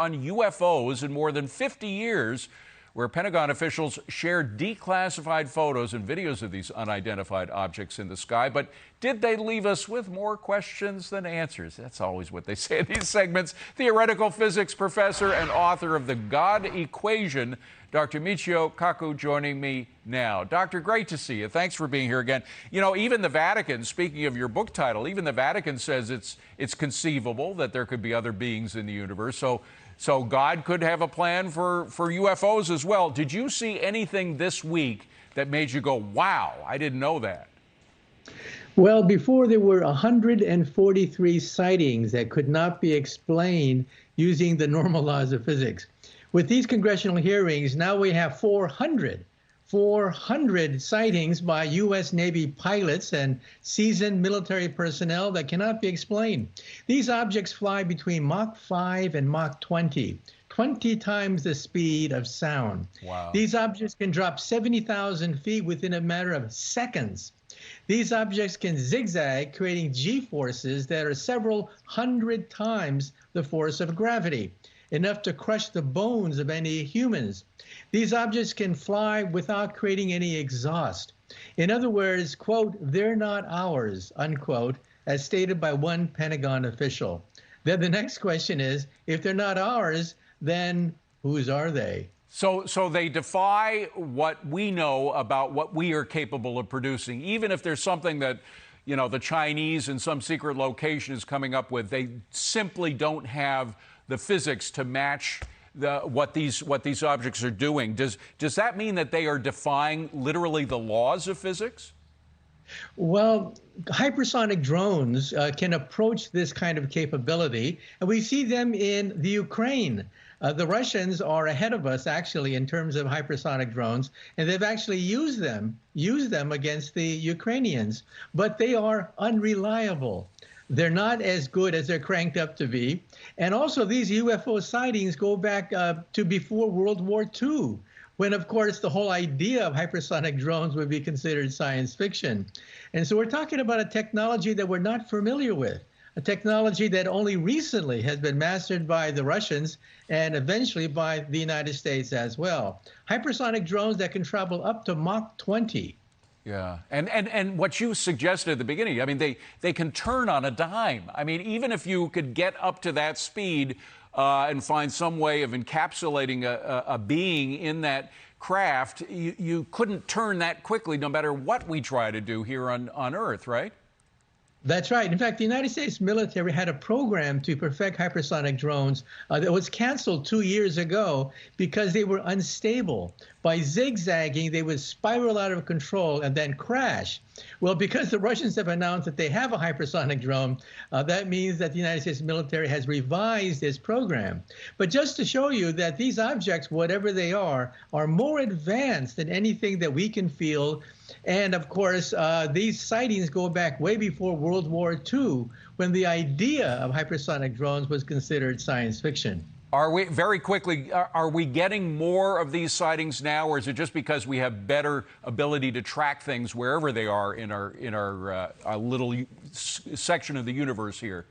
on UFOs in more than 50 years, where Pentagon officials shared declassified photos and videos of these unidentified objects in the sky. But did they leave us with more questions than answers? That's always what they say in these segments. Theoretical physics professor and author of The God Equation, Dr. Michio Kaku, joining me now. Doctor, great to see you. Thanks for being here again. You know, even the Vatican, speaking of your book title, even the Vatican says it's conceivable that there could be other beings in the universe. So God could have a plan for UFOs as well. Did you see anything this week that made you go, wow, I didn't know that? Well, before there were 143 sightings that could not be explained using the normal laws of physics. With these congressional hearings, now we have 400 sightings by U.S. Navy pilots and seasoned military personnel that cannot be explained. These objects fly between Mach 5 and Mach 20 times the speed of sound. Wow. These objects can drop 70,000 feet within a matter of seconds. These objects can zigzag, creating G-forces that are several hundred times the force of gravity, enough to crush the bones of any humans. These objects can fly without creating any exhaust. In other words, quote, they're not ours, unquote, as stated by one Pentagon official. Then the next question is, if they're not ours, then whose are they? So they defy what we know about what we are capable of producing, even if there's something that, you know, the Chinese in some secret location is coming up with. They simply don't have the physics to match what these objects are doing. Does that mean that they are defying literally the laws of physics? Well, hypersonic drones can approach this kind of capability, and we see them in the Ukraine. The Russians are ahead of us, actually, in terms of hypersonic drones, and they've actually used them against the Ukrainians, but they are unreliable. They're not as good as they're cranked up to be. And also, these UFO sightings go back to before World War II, when, of course, the whole idea of hypersonic drones would be considered science fiction. And so we're talking about a technology that we're not familiar with, a technology that only recently has been mastered by the Russians and eventually by the United States as well. Hypersonic drones that can travel up to Mach 20. Yeah, and what you suggested at the beginning, I mean, they can turn on a dime. I mean, even if you could get up to that speed and find some way of encapsulating a being in that craft, you couldn't turn that quickly no matter what we try to do here on Earth, right? That's right. In fact, the United States military had a program to perfect hypersonic drones that was canceled 2 years ago because they were unstable. By zigzagging, they would spiral out of control and then crash. Well, because the Russians have announced that they have a hypersonic drone, that means that the United States military has revised its program. But just to show you that these objects, whatever they are more advanced than anything that we can feel. And of course, these sightings go back way before World War II, when the idea of hypersonic drones was considered science fiction. Are we, very quickly, are we getting more of these sightings now, or is it just because we have better ability to track things wherever they are in our little section of the universe here?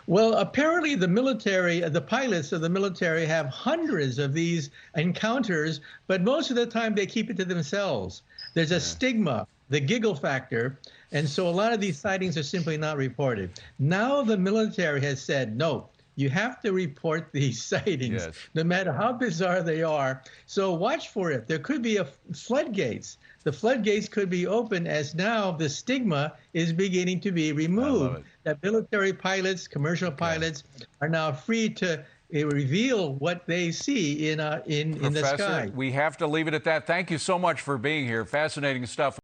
Well, apparently the military, the pilots of the military have hundreds of these encounters, but most of the time they keep it to themselves. There's a stigma, the giggle factor, and so a lot of these sightings are simply not reported. Now the military has said, no, you have to report these sightings, no matter how bizarre they are. So watch for it. There could be floodgates. The floodgates could be open as now the stigma is beginning to be removed. That military pilots, commercial pilots are now free to reveal what they see in the sky. We have to leave it at that. Thank you so much for being here. Fascinating stuff.